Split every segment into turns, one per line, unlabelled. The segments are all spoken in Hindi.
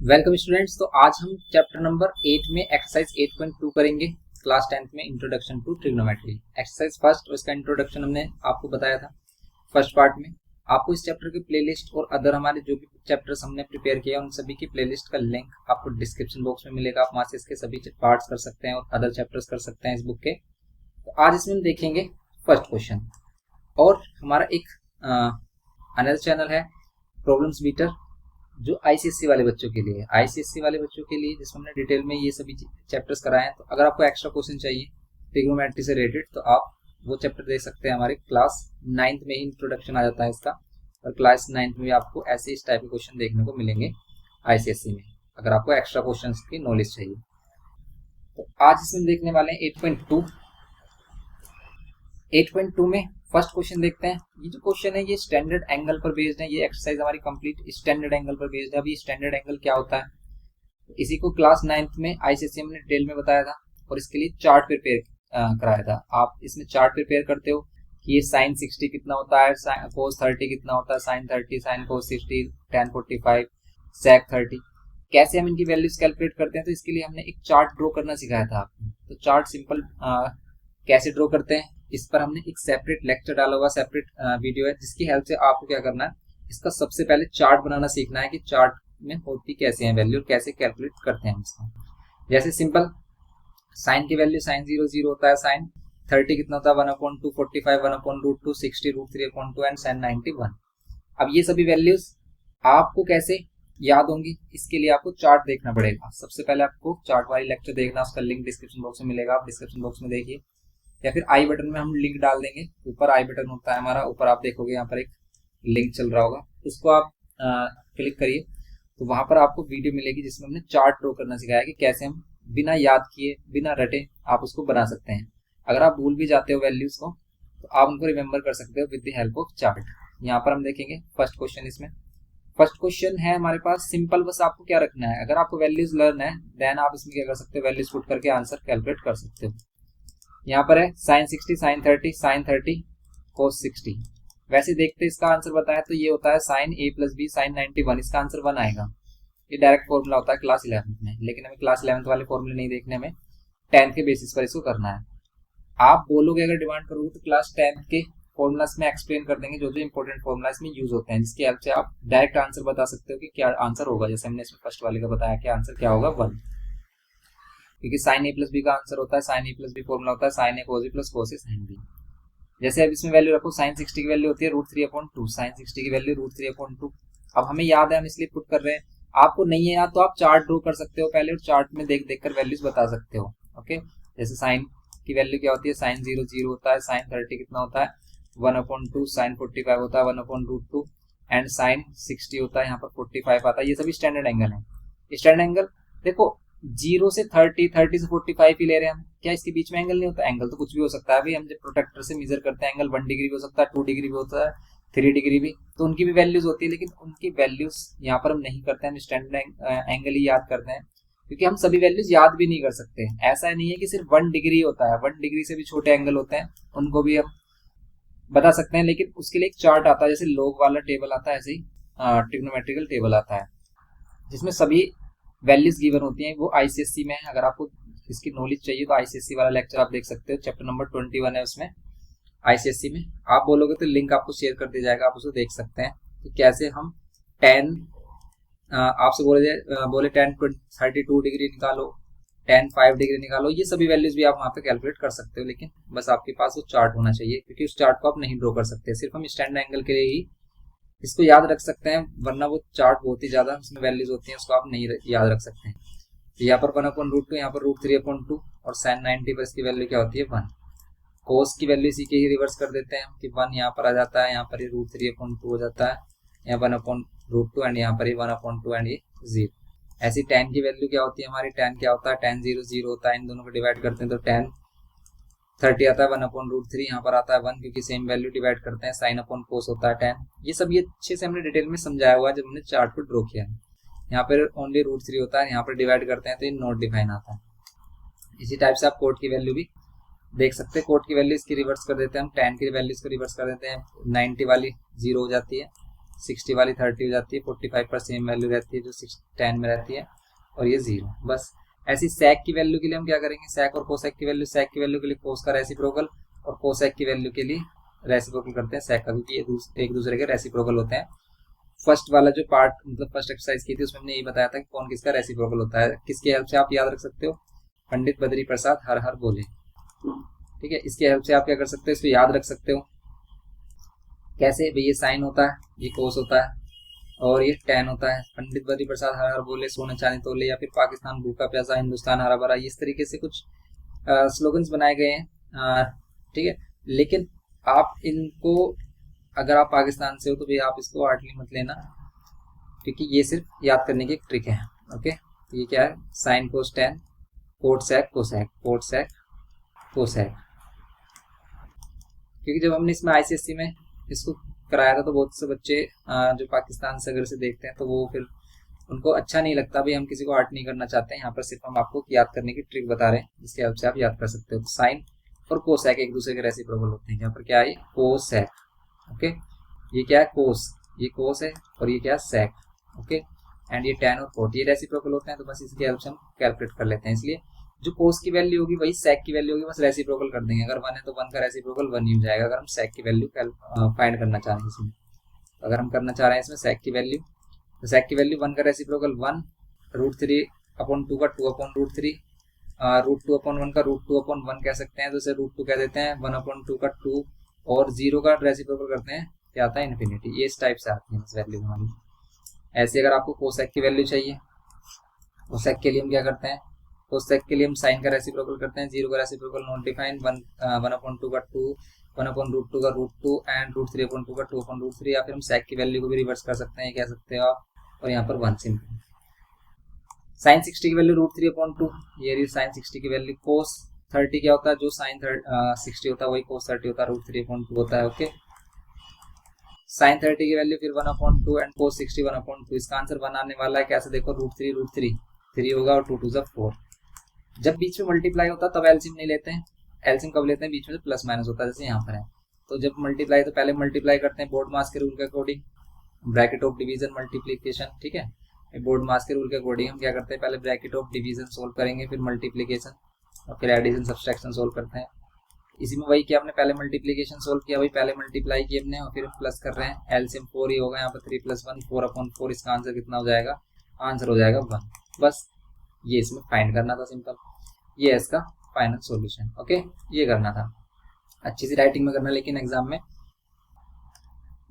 Welcome students. तो आज हम चैप्टर नंबर 8 में एक्सरसाइज 8.2 करेंगे। क्लास 10th में introduction to trigonometry exercise first, उसका इंट्रोडक्शन हमने आपको बताया था फर्स्ट पार्ट में। आपको इस चैप्टर की प्लेलिस्ट और अदर हमारे जो भी चैप्टर्स हमने प्रिपेयर किया उन सभी की प्लेलिस्ट का लिंक आपको डिस्क्रिप्शन बॉक्स में मिलेगा। आप वहां से इसके सभी पार्ट्स कर सकते हैं और अदर चैप्टर्स कर सकते हैं इस बुक के। तो आज इसमें हम देखेंगे फर्स्ट क्वेश्चन। और हमारा एक अनदर चैनल है प्रॉब्लम्स बीटर, जो आईसीएससी वाले बच्चों के लिए है। आईसीएससी वाले बच्चों के लिए जिसमें हमने डिटेल में ये सभी चैप्टर्स कराए हैं। तो अगर आपको एक्स्ट्रा क्वेश्चन चाहिए ट्रिग्नोमेट्री से रिलेटेड तो आप वो चैप्टर देख सकते हैं। हमारे क्लास 9th में ही इंट्रोडक्शन आ जाता है इसका, और क्लास 9th में भी आपको ऐसे इस टाइप के क्वेश्चन देखने को मिलेंगे आईसीएससी में, अगर आपको एक्स्ट्रा क्वेश्चन की नॉलेज चाहिए। तो आज इसमें देखने वाले हैं 8.2 में फर्स्ट क्वेश्चन देखते हैं। ये जो क्वेश्चन है ये स्टैंडर्ड एंगल पर बेस्ड है। ये एक्सरसाइज हमारी कंप्लीट स्टैंडर्ड एंगल पर बेस्ड है। अभी स्टैंडर्ड एंगल क्या होता है इसी को क्लास 9th में आईसीएससी में डिटेल में बताया था, और इसके लिए चार्ट प्रिपेयर कराया था। आप इसमें चार्ट प्रिपेयर करते हो कि ये साइन 60 कितना होता है, कोस 30 कितना होता है, sign 30, sine cos 60, tan 45, sec 30, कैसे हम इनकी वैल्यूज कैलकुलेट करते हैं। तो इसके लिए हमने एक चार्ट ड्रॉ करना सिखाया था आपको। तो चार्ट सिंपल कैसे ड्रॉ करते हैं इस पर हमने एक सेपरेट लेक्चर डाला हुआ, सेपरेट वीडियो है, जिसकी हेल्प से आपको क्या करना है, इसका सबसे पहले चार्ट बनाना सीखना है कि चार्ट में होती कैसे है वैल्यू, कैसे कैलकुलेट करते हैं इसका। जैसे सिंपल साइन की वैल्यू साइन 0 होता है, साइन 30 कितना होता है 1/2, 45 1/√2, 60 √3/2 एंड साइन 91। अब ये सभी वैल्यूज आपको कैसे याद होंगी, इसके लिए आपको चार्ट देखना पड़ेगा। सबसे पहले आपको चार्ट वाली लेक्चर देखना, उसका लिंक डिस्क्रिप्शन बॉक्स में मिलेगा, आप डिस्क्रिप्शन बॉक्स में देखिए, या फिर आई बटन में हम लिंक डाल देंगे। ऊपर आई बटन होता है हमारा, ऊपर आप देखोगे यहाँ पर एक लिंक चल रहा होगा, उसको आप क्लिक करिए तो वहां पर आपको वीडियो मिलेगी जिसमें हमने चार्ट ड्रॉ करना सिखाया कि कैसे हम बिना याद किए बिना रटे आप उसको बना सकते हैं। अगर आप भूल भी जाते हो वैल्यूज को तो आप उनको रिमेम्बर कर सकते हो with the help of chart. यहाँ पर हम देखेंगे फर्स्ट क्वेश्चन। इसमें फर्स्ट क्वेश्चन है हमारे पास सिंपल, बस आपको क्या रखना है, अगर आपको वैल्यूज लर्न है देन आप इसमें क्या कर सकते हो, वैल्यूज पुट करके आंसर कैलकुलेट कर सकते हो। यहाँ पर है साइन 60, साइन 30, साइन 30, कोस 60। वैसे देखते इसका आंसर बताया तो ये होता है साइन a + b साइन 91, इसका आंसर 1 आएगा। ये डायरेक्ट फॉर्मूला होता है क्लास 11th में, लेकिन हमें क्लास 11th वाले फॉर्मूले नहीं देखने में 10th के बेसिस पर इसको करना है। आप बोलोगे अगर डिमांड करोगे तो क्लास 10th के फॉर्मूलास में एक्सप्लेन कर देंगे जो जो इंपॉर्टेंट फॉर्मूला इसमें यूज होते हैं, जिसकी हेल्प से आप डायरेक्ट आंसर बता सकते हो कि क्या आंसर होगा। जैसे हमने इसमें फर्स्ट वाले का बताया कि आंसर क्या होगा 1, क्योंकि साइन a + b का आंसर होता है, साइन a + b फॉर्मूला होता है sine a cos a + cos a sin b। जैसे अब इसमें वैल्यू रखो, साइन 60 की वैल्यू होती है √3/2, साइन 60 की वैल्यू √3/2। अब हमें याद है, हम इसलिए पुट कर रहे हैं। आपको नहीं है याद तो आप चार्ट ड्रॉ कर सकते हो पहले, और चार्ट में देख देख कर वैल्यूज बता सकते हो। ओके, जैसे साइन की वैल्यू क्या होती है, साइन 0 होता है, साइन 30 कितना होता है 1/2, साइन 45 होता है 1/√2 एंड साइन 60 होता है यहाँ पर 45 आता है। ये सभी स्टैंडर्ड एंगल है। स्टैंडर्ड एंगल देखो 0 से 30, 30 से 45 ही ले रहे हैं हम, क्या इसके बीच में एंगल नहीं होता? एंगल तो कुछ भी हो सकता है भाई, हम जब प्रोटेक्टर से मेजर करते हैं एंगल 1 डिग्री भी हो सकता है, 2 डिग्री भी होता है, 3 डिग्री भी, तो उनकी भी वैल्यूज होती है, लेकिन उनकी वैल्यूज यहाँ पर हम नहीं करते हैं, हम स्टैंडर्ड एंगल ही याद करते हैं, क्योंकि हम सभी वैल्यूज याद भी नहीं कर सकते। ऐसा नहीं है कि सिर्फ 1 डिग्री होता है, 1 डिग्री से भी छोटे एंगल होते हैं, उनको भी हम बता सकते हैं, लेकिन उसके लिए एक चार्ट आता है, जैसे लॉग वाला टेबल आता है ऐसे ही ट्रिग्नोमेट्रिकल टेबल आता है जिसमें सभी वैल्यूज गिवन होती हैं। वो आईसीएससी में है, अगर आपको इसकी नॉलेज चाहिए तो आईसीएससी वाला लेक्चर आप देख सकते हो, चैप्टर नंबर 21 है उसमें आईसीएससी में। आप बोलोगे तो लिंक आपको शेयर कर दिया जाएगा, आप उसको देख सकते हैं कि कैसे हम tan आपसे बोले tan 32 डिग्री निकालो, tan 5 डिग्री निकालो, ये सभी वैल्यूज भी आप वहाँ पे कैलकुलेट कर सकते हो, लेकिन बस आपके पास वो चार्ट होना चाहिए, क्योंकि उस चार्ट को आप नहीं ड्रॉ कर सकते। सिर्फ हम स्टैंडर्ड एंगल के लिए ही इसको याद रख सकते हैं, वरना वो चार्ट बहुत ही ज्यादा उसमें वैल्यूज होती हैं, उसको आप नहीं याद रख सकते हैं। तो यहाँ पर 1/√2, यहाँ पर √3/2, और साइन 90 पर इसकी वैल्यू क्या होती है 1। कोस की वैल्यू इसी के ही रिवर्स कर देते हैं कि 1 यहाँ पर आ जाता है, यहाँ पर ये √3/2 हो जाता है, यहाँ 1/√2 एंड यहाँ पर ये 1/2 एंड ये 0। ऐसी tan की वैल्यू क्या होती है हमारी, tan क्या होता है tan 0 होता है, इन दोनों को डिवाइड करते हैं तो tan 30 आता है 1/√3, यहाँ पर आता है 1, क्योंकि सेम वैल्यू डिवाइड करते हैं, साइन अपॉन कोस होता है tan। ये सब ये अच्छे से हमने डिटेल में समझाया हुआ है जब हमने चार्ट को ड्रॉ किया है। यहाँ पर ओनली √3 होता है, यहाँ पर डिवाइड करते हैं तो ये नॉट डिफाइन आता है। इसी टाइप से आप कोट की वैल्यू भी देख सकते हैं, कोट की वैल्यू इसकी रिवर्स कर देते हैं हम, tan की वैल्यू इसको रिवर्स कर देते हैं, 90 वाली 0 हो जाती है, 60 वाली 30 हो जाती है, 45 पर सेम वैल्यू रहती है जो 10 में रहती है, और ये 0। बस ऐसी सेक की वैल्यू के लिए हम क्या करेंगे, सेक और कोसेक की वैल्यू, सेक की वैल्यू के लिए कोस का रेसिप्रोकल और कोसेक की वैल्यू के लिए रेसिप्रोकल करते हैं सेक का, क्योंकि ये एक दूसरे के रेसिप्रोकल होते हैं। फर्स्ट वाला जो पार्ट मतलब फर्स्ट एक्सरसाइज की थी उसमें हमने यही बताया था कि कौन किसका रेसिप्रोकल होता है। किसकी हेल्प से आप याद रख सकते हो, पंडित बद्री प्रसाद हर हर बोले, ठीक है। इसकी हेल्प से आप क्या कर सकते हो, इसको याद रख सकते हो। कैसे भाई, ये साइन होता है, ये कोस होता है और ये टैन होता है। पंडित बद्री प्रसाद हर हर बोले, सोने चांदी तोले, या फिर पाकिस्तान भूखा प्यासा, हिंदुस्तान हरा भरा, इस तरीके से कुछ स्लोगन्स बनाए गए हैं, ठीक है। लेकिन आप इनको, अगर आप पाकिस्तान से हो तो भाई आप इसको हार्डली मत लेना, क्योंकि ये सिर्फ याद करने की एक ट्रिक है। ओके, ये क्या है, sine cos tan, cot sec cosec, cot sec cosec. क्योंकि जब हमने इसमें आईसीएससी में इसको कराया था तो बहुत से बच्चे जो पाकिस्तान से अगर से देखते हैं तो वो फिर उनको अच्छा नहीं लगता, भाई हम किसी को हर्ट नहीं करना चाहते हैं। यहाँ पर सिर्फ हम आपको याद करने की ट्रिक बता रहे हैं जिसकी हेल्प से आप याद कर सकते हो। तो साइन और कोसैक एक दूसरे के रेसिप्रोकल होते हैं। यहाँ पर क्या है, कोसैक। ओके, ये क्या है, कोस, ये कोस है और ये क्या है, सैक। ओके, एंड ये टैन और कोट ये रेसिप्रोकल होते हैं। तो बस इसकी हेल्प से हम कैलकुलेट कर लेते हैं। इसलिए जो कोस की वैल्यू होगी वही सैक की वैल्यू होगी, बस रेसिप्रोकल कर देंगे। अगर 1 है तो 1 का रेसिप्रोकल 1 ही हो जाएगा, अगर हम सैक की वैल्यू फाइंड करना चाह रहे हैं इसमें। अगर हम करना चाह रहे हैं इसमें सैक की वैल्यू, तो सैक की वैल्यू 1 का रेसिप्रोकल 1, √3/2 का 2/√3, √2/1 का √2/1 कह सकते हैं, तो इसे √2 कह देते हैं, 1/2 का 2, और 0 का रेसिप्रोकल करते हैं, क्या आता है, इन्फिनिटी। ये इस टाइप से आती है इस वैल्यू हमारी। ऐसे अगर आपको कोसेक की वैल्यू चाहिए, कोसेक के लिए हम क्या करते हैं, कोसेक के लिए हम साइन का रेसिप्रोकल करते हैं, 0 का रेसिप्रोकल नॉट डिफाइंड, 1/2 का 2, 1/√2 का √2 एंड √3/2 का 2/√3। या फिर हम सेक की वैल्यू को भी रिवर्स कर सकते हैं, कह सकते हो आप, और यहाँ पर 1 सिंपल। साइन 60 की वैल्यू √3/2, ये रही साइन 60 की वैल्यू। कोस 30 क्या होता है, जो साइन 60 होता है वही कोस 30 होता है, √3/2 होता है। ओके, साइन 30 की वैल्यू फिर 1/2 एंड कोस 60 1/2। इसका आंसर बनाने वाला है कैसे, देखो, √3 3 होगा और 2 2 जा 4। जब बीच में मल्टीप्लाई होता है तब एलसीएम नहीं लेते हैं, एलसीएम कब लेते हैं, बीच में जो प्लस माइनस होता है, जैसे यहाँ पर है। तो जब मल्टीप्लाई तो पहले मल्टीप्लाई करते हैं बोर्ड मास के रूल के according, bracket of division multiplication, ठीक है। बोर्ड मास के रूल के अकॉर्डिंग हम क्या करते हैं, पहले ब्रैकेट ऑफ डिवीजन सोल्व करेंगे, फिर मल्टीप्लीकेशन और फिर एडिशन सब्सट्रैक्शन सोल्व करते हैं। इसी में वही किया हमने, पहले मल्टीप्लीकेशन सोल्व किया, वही पहले मल्टीप्लाई किया हमने और फिर प्लस कर रहे हैं। एलसीएम 4 ही होगा यहाँ पर, 3 + 1 4/4। इसका आंसर कितना हो जाएगा, आंसर हो जाएगा 1। बस ये इसमें फाइंड करना था, सिंपल। ये है इसका फाइनल सॉल्यूशन। ओके, ये करना था, अच्छी सी राइटिंग में करना लेकिन एग्जाम में,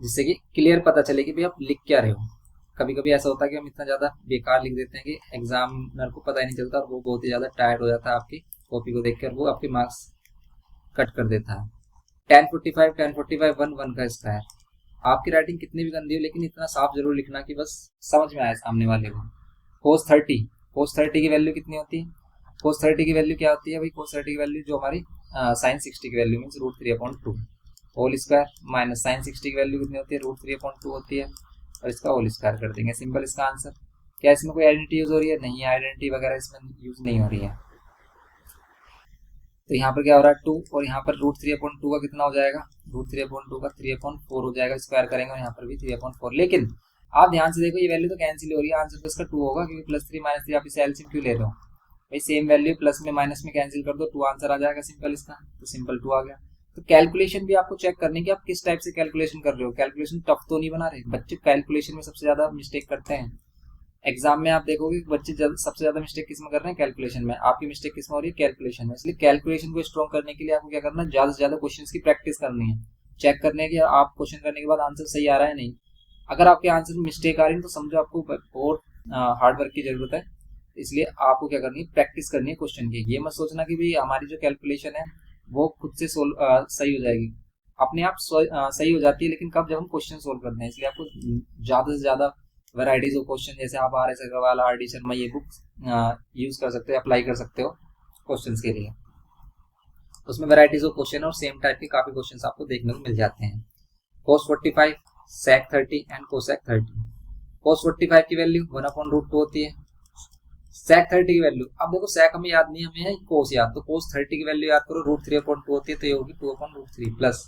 जिससे कि क्लियर पता चले कि भाई आप लिख क्या रहे हो। कभी कभी ऐसा होता है कि हम इतना ज़्यादा बेकार लिख देते हैं कि एग्जामिनर को पता ही नहीं चलता और वो बहुत ही ज़्यादा टायर्ड हो जाता है आपकी कॉपी को देखकर, वो आपके मार्क्स कट कर देता है। 1045 1 का स्क्वायर। आपकी राइटिंग कितनी भी गंदी हो लेकिन इतना साफ जरूर लिखना कि बस समझ में आए सामने वाले को। कोस 30 की वैल्यू कितनी होती है, कोस 30 की वैल्यू क्या होती है भाई, कोस 30 की वैल्यू जो हमारी साइन 60 की value means √3/2 whole square, minus sine 60 की वैल्यू कितनी होती है, √3/2 होती है, और इसका होल स्क्वायर कर देंगे, सिंपल इसका आंसर। क्या इसमें कोई आइडेंटिटी यूज हो रही है, नहीं, आइडेंटिटी वगैरह इसमें यूज नहीं हो रही है। तो यहाँ पर क्या हो रहा है 2, और यहाँ पर √3/2 का कितना हो जाएगा, √3/2 का 3/4 हो जाएगा, स्क्वायर करेंगे और यहाँ पर भी 3/4। लेकिन आप ध्यान से देखो, ये वैल्यू तो कैंसिल हो रही है, आंसर तो इसका 2 होगा, क्योंकि +3 -3 आप इसे एलसीएम क्यों ले रहे हो भाई, सेम वैल्यू प्लस में माइनस में कैंसिल कर दो, 2 आंसर आ जाएगा सिंपल इसका, तो सिंपल 2 आ गया। तो कैलकुलेशन भी आपको चेक करनी कि आप किस टाइप से कैलकुलेशन कर रहे हो, कैलकुलेशन टफ तो नहीं बना रहे। बच्चे कैलकुलेशन में सबसे ज्यादा मिस्टेक करते हैं। एग्जाम में आप देखोगे बच्चे सबसे ज्यादा मिस्टेक किस में कर रहे हैं, कैलकुलेशन में। आपकी मिस्टेक किस में हो रही है, कैलकुलेशन में। इसलिए कैलकुलेशन को स्ट्रॉन्ग करने के लिए आपको क्या करना है, ज्यादा से ज्यादा क्वेश्चन की प्रैक्टिस करनी है, चेक करने की आप क्वेश्चन करने के बाद आंसर सही आ रहा है नहीं। अगर आपके आंसर में मिस्टेक आ रही है तो समझो आपको और हार्ड वर्क की जरूरत है। इसलिए आपको क्या करनी है, प्रैक्टिस करनी है क्वेश्चन की। ये मत सोचना कि भाई हमारी जो कैलकुलेशन है वो खुद से सही हो जाएगी, अपने आप सही हो जाती है, लेकिन कब, जब हम क्वेश्चन सोल्व करते हैं। इसलिए आपको ज्यादा से ज्यादा वैरायटीज ऑफ क्वेश्चन, जैसे आप RS अग्रवाल, RD शर्मा, ये बुक यूज कर सकते हो, अप्लाई कर सकते हो क्वेश्चन के लिए। उसमें वैरायटीज ऑफ क्वेश्चन और सेम टाइप के काफी क्वेश्चन आपको देखने को मिल जाते हैं। cos 45 sec 30 and cosec 30। cos 45 की वैल्यू 1/√2 होती है, sec 30 की वैल्यू, अब देखो sec हमें याद नहीं, हमें है cos याद, तो cos 30 की वैल्यू याद करो, √3/2 होती है, तो ये होगी 2/√3 प्लस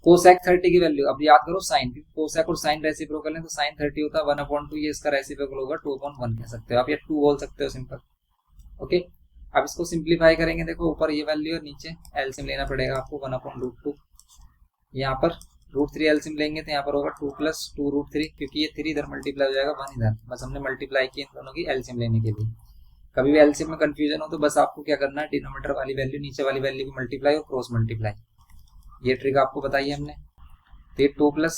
कोसेक 30 की वैल्यू, अब याद करो साइन, कोसेक और साइन रेसिप्रोकल है तो साइन 30 होता है 1/2, ये इसका रेसिप्रोकल होगा 2/1 कह सकते हो आप, या 2 बोल सकते हो सिंपल। ओके, अब इसको सिंप्लीफाई करेंगे, देखो ऊपर ये वैल्यू और नीचे एलसीएम लेना पड़ेगा आपको 1/√2। यहाँ पर √3 एलसीएम लेंगे तो यहाँ पर होगा 2 + 2√3, क्योंकि ये 3 इधर मल्टीप्लाई हो जाएगा 1 इधर, बस हमने मल्टीप्लाई किया इन दोनों की एलसीएम लेने के लिए। कभी भी एलसीएम में कंफ्यूजन हो तो बस आपको क्या करना है, डिनोमिनेटर वाली वैल्यू नीचे वाली वैल्यू की मल्टीप्लाई और क्रॉस मल्टीप्लाई, ये ट्रिक आपको बताई है हमने। तो 2 +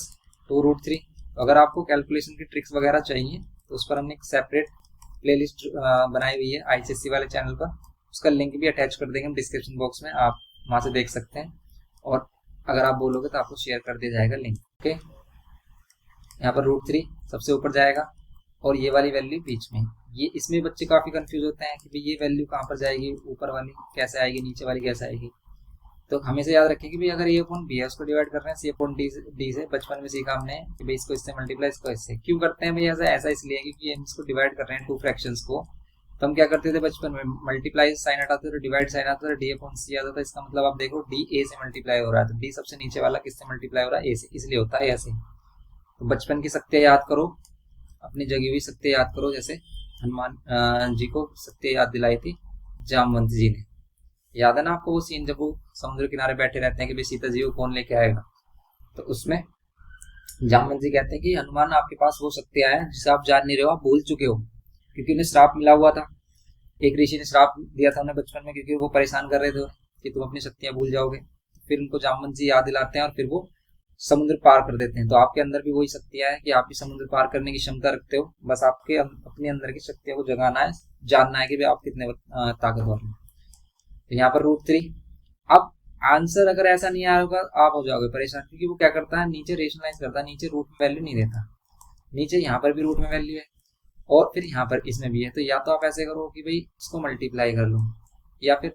2√3, अगर आपको कैलकुलेशन की ट्रिक्स वगैरह चाहिए तो उस पर हमने एक सेपरेट प्लेलिस्ट बनाई हुई है आईसीएससी वाले चैनल पर, उसका लिंक भी अटैच कर देंगे हम डिस्क्रिप्शन बॉक्स में, आप वहाँ से देख सकते हैं, और अगर आप बोलोगे तो आपको शेयर कर दिया जाएगा लिंक। ओके, यहाँ पर √3 सबसे ऊपर जाएगा और ये वाली वैल्यू बीच में, ये इसमें बच्चे काफ़ी कंफ्यूज होते हैं कि भाई ये वैल्यू कहाँ पर जाएगी, ऊपर वाली कैसे आएगी, नीचे वाली कैसे आएगी। तो हमेशा याद रखें कि भाई अगर ए अपॉन बी है उसको डिवाइड कर रहे हैं सी अपॉन डी से, बचपन में सीखा हमने कि भाई इसको इससे मल्टीप्लाई, इसको इससे। क्यों करते हैं भाई ऐसा इसलिए क्योंकि हम इसको डिवाइड कर रहे हैं 2 फ्रैक्शंस को, तो हम क्या करते थे बचपन में, मल्टीप्लाई साइन हटाते थे, डिवाइड साइन आता था, डी अपॉन सी आता था। इसका मतलब आप देखो डी ए से मल्टीप्लाई हो रहा है, तो डी सबसे नीचे वाला किससे मल्टीप्लाई हो रहा है, ए से, इसलिए होता है ऐसे। तो बचपन की शक्तियाँ याद करो, अपनी जगी हुई शक्तियाँ याद करो, जैसे हनुमान जी को शक्तियाँ याद दिलाई थी जामवंत जी ने, याद है ना आपको वो सीन जब वो समुद्र किनारे बैठे रहते हैं कि भाई सीता जी को कौन लेके आएगा, तो उसमें जामवंत जी कहते हैं कि हनुमान आपके पास वो शक्तियाँ हैं जिसे आप जान नहीं रहे हो, आप भूल चुके हो, क्योंकि उन्हें श्राप मिला हुआ था, एक ऋषि ने श्राप दिया था उन्हें बचपन में, क्योंकि वो परेशान कर रहे थे कि तुम अपनी शक्तियां भूल जाओगे। फिर उनको जामवंत जी याद दिलाते हैं और फिर वो समुद्र पार कर देते हैं। तो आपके अंदर भी वही शक्तियां है कि आप भी समुद्र पार करने की क्षमता रखते हो, बस आपके अपने अंदर की शक्तियों को जगाना है, जानना है कि भाई आप कितने ताकतवर हैं। तो यहाँ पर √3, अब आंसर अगर ऐसा नहीं आया होगा आप हो जाओगे परेशान, क्योंकि वो क्या करता है नीचे रेशनलाइज करता है, नीचे रूट में वैल्यू नहीं देता, नीचे यहाँ पर भी रूट में वैल्यू है और फिर यहाँ पर इसमें भी है। तो या तो आप ऐसे करो कि भाई इसको मल्टीप्लाई कर लो, या फिर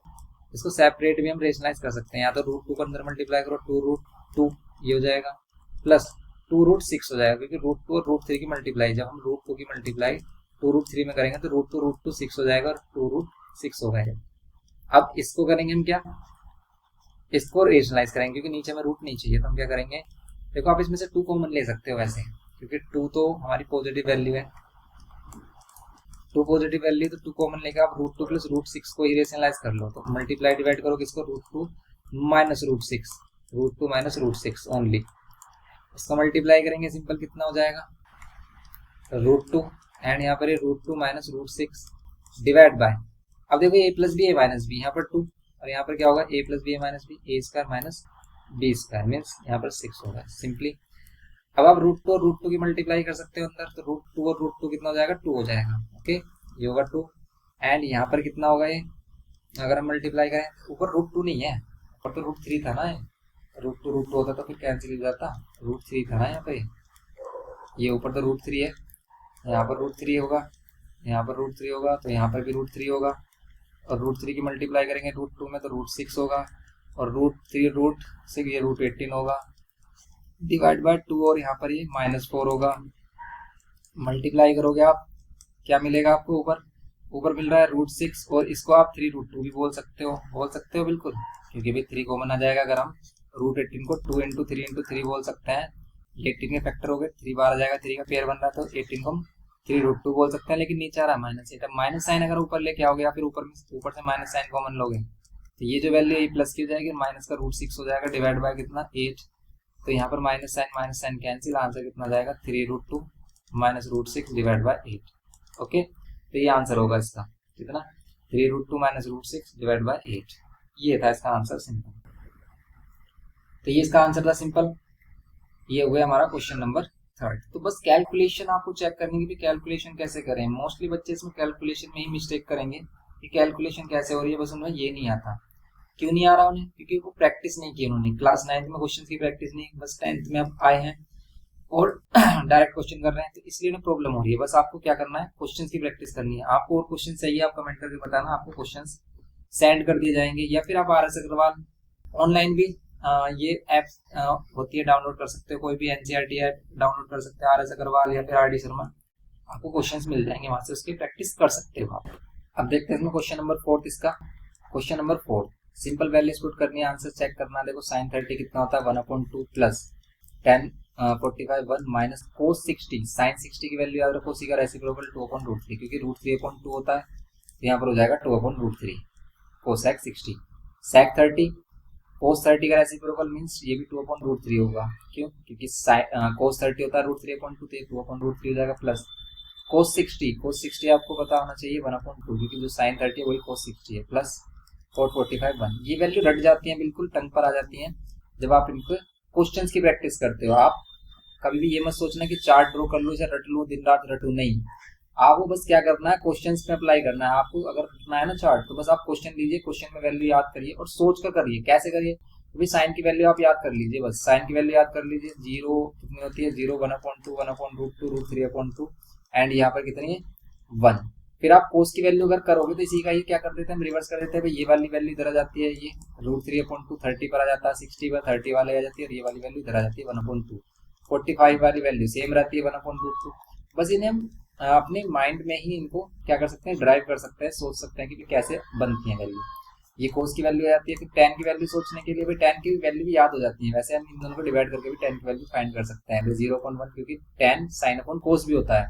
इसको सेपरेट भी हम रेशनलाइज कर सकते हैं, या तो √2 को अंदर मल्टीप्लाई करो, 2√2 ये हो जाएगा, प्लस 2√6 हो जाएगा, क्योंकि √2 और √3 की मल्टीप्लाई जब हम √2 की मल्टीप्लाई 2√3 में करेंगे तो √2 6 हो जाएगा और 2√6 हो गया। अब इसको करेंगे हम क्या, इसको रेशनलाइज करेंगे, क्योंकि नीचे में रूट नहीं चाहिए, तो हम क्या करेंगे, देखो आप इसमें से 2 कॉमन ले सकते हो वैसे, क्योंकि 2 तो हमारी पॉजिटिव वैल्यू है, 2 पॉजिटिव वैल्यू, तो 2 कॉमन लेके आप √2 + √6 को ही रेशनलाइज कर लो, तो मल्टीप्लाई डिवाइड करो किसको, √2 - √6, √2 - √6 ओनली, इसको मल्टीप्लाई करेंगे सिंपल कितना हो जाएगा, √2 एंड यहाँ पर √2 - √6 डिवाइड बाय, अब देखो a + b a - b, यहाँ पर 2 और यहाँ पर क्या होगा a + b a - b, a² - b² means यहाँ पर 6 होगा सिंपली। अब आप √2 और √2 की मल्टीप्लाई कर सकते हो अंदर, तो √2 और √2 कितना हो जाएगा, 2 हो जाएगा। ओके, ये होगा 2 एंड यहाँ पर कितना होगा ये, अगर हम मल्टीप्लाई करें, ऊपर √2 नहीं है, ऊपर तो √3 था ना, √2 होता तो फिर कैंसिल हो जाता, √3 था ना यहाँ पे, ये ऊपर तो √3 है, यहाँ पर √3 होगा, यहाँ पर √3 होगा, तो यहाँ पर भी √3 होगा, और √3 की मल्टीप्लाई करेंगे √2 में तो √6 होगा, और √3 √6 ये √18 होगा, डिवाइड बाय 2 और यहाँ पर ये -4 होगा। मल्टीप्लाई करोगे आप क्या मिलेगा आपको, ऊपर मिल रहा है √6 और इसको आप 3√2 भी बोल सकते हो बिल्कुल, क्योंकि भाई 3 कॉमन आ जाएगा, अगर हम √18 को 2 × 3 × 3 बोल सकते हैं, ये 18 के फैक्टर हो गए, 3 बार आ जाएगा, 3 का पेयर बन रहा है, तो 18 को हम 3√2 बोल सकते हैं, लेकिन नीचे आ रहा है -8, अब माइनस साइन अगर ऊपर लेके आओगे या फिर ऊपर से माइनस साइन कॉमन लोगे, तो ये जो वैल्यू है प्लस की हो जाएगी, माइनस का √6 हो जाएगा, डिवाइड बाय कितना 8, तो यहाँ पर माइनस साइन कैंसिल, आंसर कितना जाएगा 3√2 - √6 डिवाइड बाय 8। ओके, तो ये आंसर होगा इसका कितना, 3√2 - √6 डिवाइड बाय 8, ये था इसका आंसर सिंपल। तो ये इसका आंसर था सिंपल, ये हो गया हमारा क्वेश्चन नंबर 3। तो बस कैलकुलेशन आपको चेक करने की भी, कैलकुलेशन कैसे करें, मोस्टली बच्चे इसमें कैलकुलेशन में ही मिस्टेक करेंगे कि कैलकुलेशन कैसे हो रही है, बस उन्हें ये नहीं आता। क्यों नहीं आ रहा उन्हें, क्योंकि वो प्रैक्टिस नहीं की उन्होंने, क्लास 9th में क्वेश्चन की प्रैक्टिस नहीं, बस 10th में अब आए हैं और डायरेक्ट क्वेश्चन कर रहे हैं, तो इसलिए उन्हें प्रॉब्लम हो रही है। बस आपको क्या करना है, क्वेश्चन की प्रैक्टिस करनी है। आपको और क्वेश्चन चाहिए आप कमेंट करके बताना, आपको क्वेश्चन सेंड कर दिए जाएंगे, या फिर आप RS अग्रवाल ऑनलाइन भी ये ऐप होती है, डाउनलोड कर सकते हो, कोई भी NCERT ऐप डाउनलोड कर सकते हो, RS अग्रवाल या फिर RD शर्मा, आपको क्वेश्चंस मिल जाएंगे, वहां से उसकी प्रैक्टिस कर सकते हो आप। अब देखते हैं क्वेश्चन नंबर 4 इसका, question number 4 simple values put करनी है, आंसर चेक करना। देखो साइन 30 कितना होता है 1/2 प्लस 10 45 1 माइनस कोस 60। साइन 60 की वैल्यू याद रखो, उसी का रेसिप्रोकल 2/√3, क्योंकि √3/2 होता है तो यहाँ पर हो जाएगा 2/√3 कोसेक 60। सेक 30 कोस 30 का रेसिप्रोकल मींस ये भी 2/√3 होगा। क्यों? क्योंकि कोस 30 होता है √3/2 तो ये 2/√3 हो जाएगा। प्लस कोस 60 आपको पता होना चाहिए 1/2, क्योंकि जो साइन 30 है वही कोस 60 है। Plus cot 45 1। ये वैल्यू रट जाती है, बिल्कुल टंग पर आ जाती है जब आप इनको क्वेश्चंस की प्रैक्टिस करते हो। आप कभी भी ये मत सोचना कि चार्ट ड्रॉ कर लूँ, इसे रट लूँ, दिन रात रटूँ, नहीं। आपको बस क्या करना है, क्वेश्चंस में अप्लाई करना है। आपको अगर रटना है ना चार्ट, तो बस आप क्वेश्चन लीजिए, क्वेश्चन में वैल्यू याद करिए और सोच कर करिए। कैसे करिए? तो साइन की वैल्यू आप याद कर लीजिए, बस साइन की वैल्यू याद कर लीजिए। 0 कितनी होती है? 0 1/2 1/√2 √3/2 एंड यहाँ पर कितनी है 1। फिर आप कोस की वैल्यू अगर करोगे तो इसी का ही क्या कर देते हैं, हम रिवर्स कर देते हैं। भाई ये वाली वैल्यू इधर आ जाती है, ये √3/2 30 पर आ जाता है, 60 पर 30 वाले आ जाती है, और ये वाली वैल्यू इधर आ जाती है 1/2। 45 वाली वैल्यू सेम रहती है 1/√2। बस इन्हें हम अपने माइंड में ही इनको क्या कर सकते हैं, ड्राइव कर सकते हैं, सोच सकते हैं कि कैसे बनती है वैल्यू। ये कोस की वैल्यू आ जाती है। फिर tan की वैल्यू सोचने के लिए भाई tan की वैल्यू भी याद हो जाती है। वैसे हम इन दोनों को डिवाइड करके भी tan की वैल्यू फाइंड कर सकते हैं। 0.1 क्योंकि tan sin अपॉन कोस भी होता है।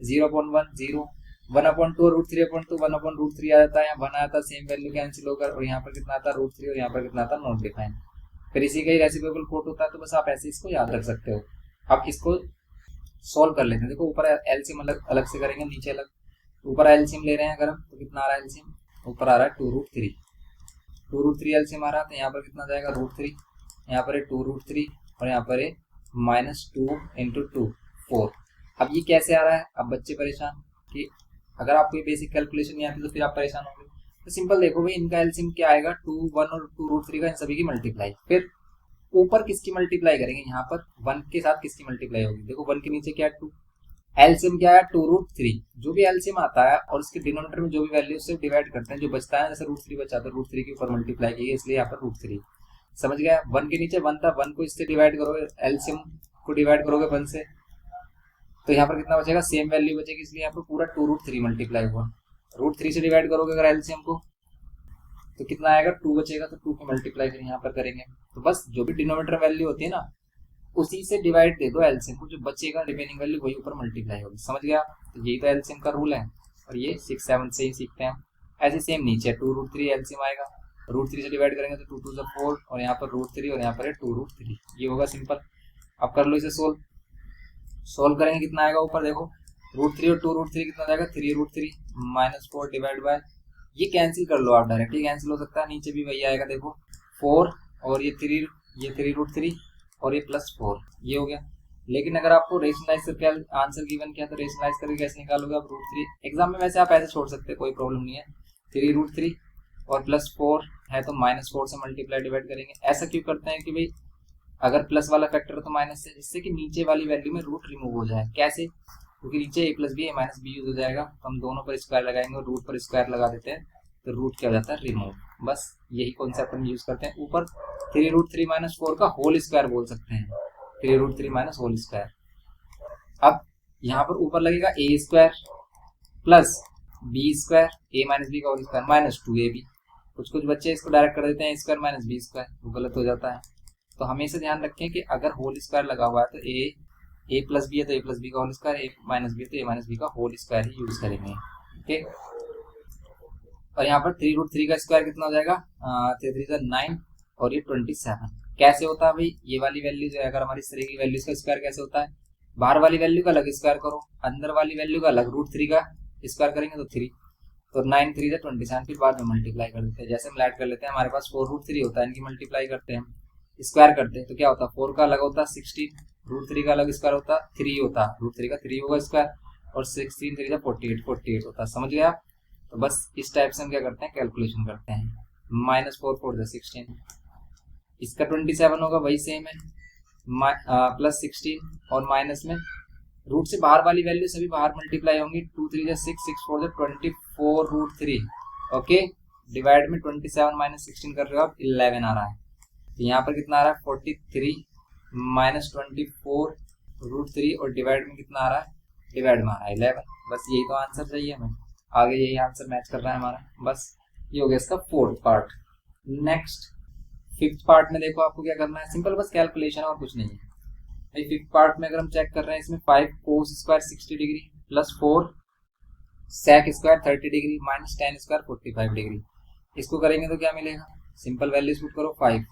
0.1 0 1/2 √3/2 1/√3 आ जाता है, यहाँ 1 आता है, सेम वैल्यू कैंसिल होकर, और यहाँ पर कितना आता है √3 और यहाँ पर कितना आता है नॉट डिफाइन। फिर इसी का ही रेसिप्रोकल कोट होता है, तो बस आप ऐसे इसको याद रख सकते हो। अब इसको सोल्व कर लेते हैं। देखो ऊपर एलसीएम अलग अलग से करेंगे, नीचे अलग। ऊपर एलसीएम ले रहे हैं अगर हम, तो कितना आ रहा है एलसीएम? ऊपर आ रहा है 2√3 2√3 एलसीएम आ रहा है, तो यहाँ पर कितना जाएगा √3, यहाँ पर है 2√3 और यहाँ पर है -2 × 2 4। अब ये कैसे आ रहा है? अब बच्चे परेशान कि अगर आपको ये बेसिक कैलकुलेशन नहीं आती तो फिर आप परेशान होंगे। तो सिंपल देखो भाई, इनका एलसीएम क्या आएगा 2 1 और 2√3 का, इन सभी की मल्टीप्लाई। फिर ऊपर किसकी मल्टीप्लाई करेंगे? यहाँ पर 1 के साथ किसकी मल्टीप्लाई होगी? देखो 1 के नीचे क्या है 2, एलसीएम क्या है 2√3। जो भी एलसीएम आता है और उसके डिनोमिनेटर में जो भी वैल्यू उससे डिवाइड करते हैं, जो बचता है, जैसे √3 बचा तो √3 के ऊपर मल्टीप्लाई की, इसलिए यहाँ पर √3। समझ गया? 1 के नीचे 1 था, 1 को इससे डिवाइड करोगे, एलसीएम को डिवाइड करोगे 1 से, तो यहाँ पर कितना बचेगा? सेम वैल्यू बचेगी, इसलिए यहाँ पर पूरा 2√3 मल्टीप्लाई हुआ। √3 से डिवाइड करोगे अगर एलसीएम को, तो कितना आएगा 2 बचेगा, तो 2 की मल्टीप्लाई फिर यहाँ पर करेंगे। तो बस जो भी डिनोमिनेटर वैल्यू होती है ना, उसी से डिवाइड दे दो एलसीएम को, जो बचेगा रिमेनिंग वैल्यू वही ऊपर मल्टीप्लाई होगी। समझ गया? तो यही तो एलसीएम का रूल है, और ये 6 7 से ही सीखते हैं। ऐसे सेम नीचे 2√3 एलसीएम आएगा, √3 से डिवाइड करेंगे तो 2 2 4 और यहाँ पर √3 और यहाँ पर है 2√3। ये होगा सिंपल। अब कर लो इसे सोल्व करेंगे, कितना आएगा ऊपर देखो, √3 और 2√3 कितना जाएगा 3√3 -4 डिवाइड बाय, ये कैंसिल कर लो आप, डायरेक्टली कैंसिल हो सकता है, नीचे भी वही आएगा। देखो 4 और ये 3√3 और ये +4, ये हो गया। लेकिन अगर आपको रेशनलाइज करके आंसर गिवन किया तो रेशनलाइज करके कैसे निकालोगे आप? √3 एग्जाम में वैसे आप ऐसे छोड़ सकते हैं, कोई प्रॉब्लम नहीं है। 3√3 और +4 है तो -4 से मल्टीप्लाई डिवाइड करेंगे। ऐसा क्यों करते हैं कि भाई अगर प्लस वाला फैक्टर है तो माइनस से, जिससे कि नीचे वाली वैल्यू में रूट रिमूव हो जाए। कैसे? क्योंकि नीचे a + b a - b use हो जाएगा, तो हम दोनों पर स्क्वायर लगाएंगे और रूट पर स्क्वायर लगा देते हैं, तो रूट क्या हो जाता है रिमूव। बस यही कॉन्सेप्ट हम यूज करते हैं। ऊपर 3√3 - 4 का होल स्क्वायर बोल सकते हैं, 3√3 - होल स्क्वायर। अब यहाँ पर ऊपर लगेगा a² plus b², a - b का होल स्क्वायर -2ab। कुछ बच्चे इसको डायरेक्ट कर देते हैं a² - b², वो गलत हो जाता है। तो हमेशा ध्यान रखें कि अगर होल स्क्वायर लगा हुआ है तो a + b है तो a + b का होल स्क्वायर, a - b है तो a - b का होल स्क्वायर ही यूज करेंगे। ओके, और यहाँ पर 3√3 का स्क्वायर कितना हो जाएगा? 3 3 9 और ये 27। कैसे होता है भाई? ये वाली वैल्यू जो है, अगर हमारी इस तरह की वैल्यूज का स्क्वायर कैसे होता है, बाहर वाली वैल्यू का अलग स्क्वायर करो, अंदर वाली वैल्यू का अलग, √3 का स्क्वायर करेंगे तो 3, तो 9 3 27, फिर बाद में मल्टीप्लाई कर देते हैं। जैसे हम ऐड कर लेते हैं, हमारे पास 4√3 होता है, इनकी मल्टीप्लाई करते हैं, स्क्वायर करते हैं, तो क्या होता है 4 का अलग होता है 16, √3 का अलग स्क्वायर होता है 3 होता है, √3 का 3 होगा स्क्वायर, और 16 3 48 होता है। समझ गया? तो बस इस टाइप से हम क्या करते हैं, कैलकुलेशन करते हैं। -4 4 16, इसका 27 होगा, वही सेम है, +16 और माइनस में रूट से बाहर वाली वैल्यू सभी बाहर मल्टीप्लाई होंगी। 2 3 6 6 4 24 √3। ओके, डिवाइड में 27 - 16 कर रहे हो आप, 11 आ रहा है। तो यहाँ पर कितना आ रहा है 43 -24 √3, और डिवाइड में कितना आ रहा है, डिवाइड में आ रहा है 11। बस यही तो आंसर चाहिए हमें, आगे यही आंसर मैच कर रहा है हमारा। बस ये हो गया इसका 4th part. Next fifth part में देखो आपको क्या करना है, सिंपल बस कैलकुलेशन और कुछ नहीं है भाई। फिफ्थ पार्ट में अगर हम चेक कर रहे हैं इसमें 5 cos square 60 degree plus 4 sec square 30 degree minus tan square 45 degree, इसको करेंगे तो क्या मिलेगा, सिंपल वैल्यूज पुट करो 5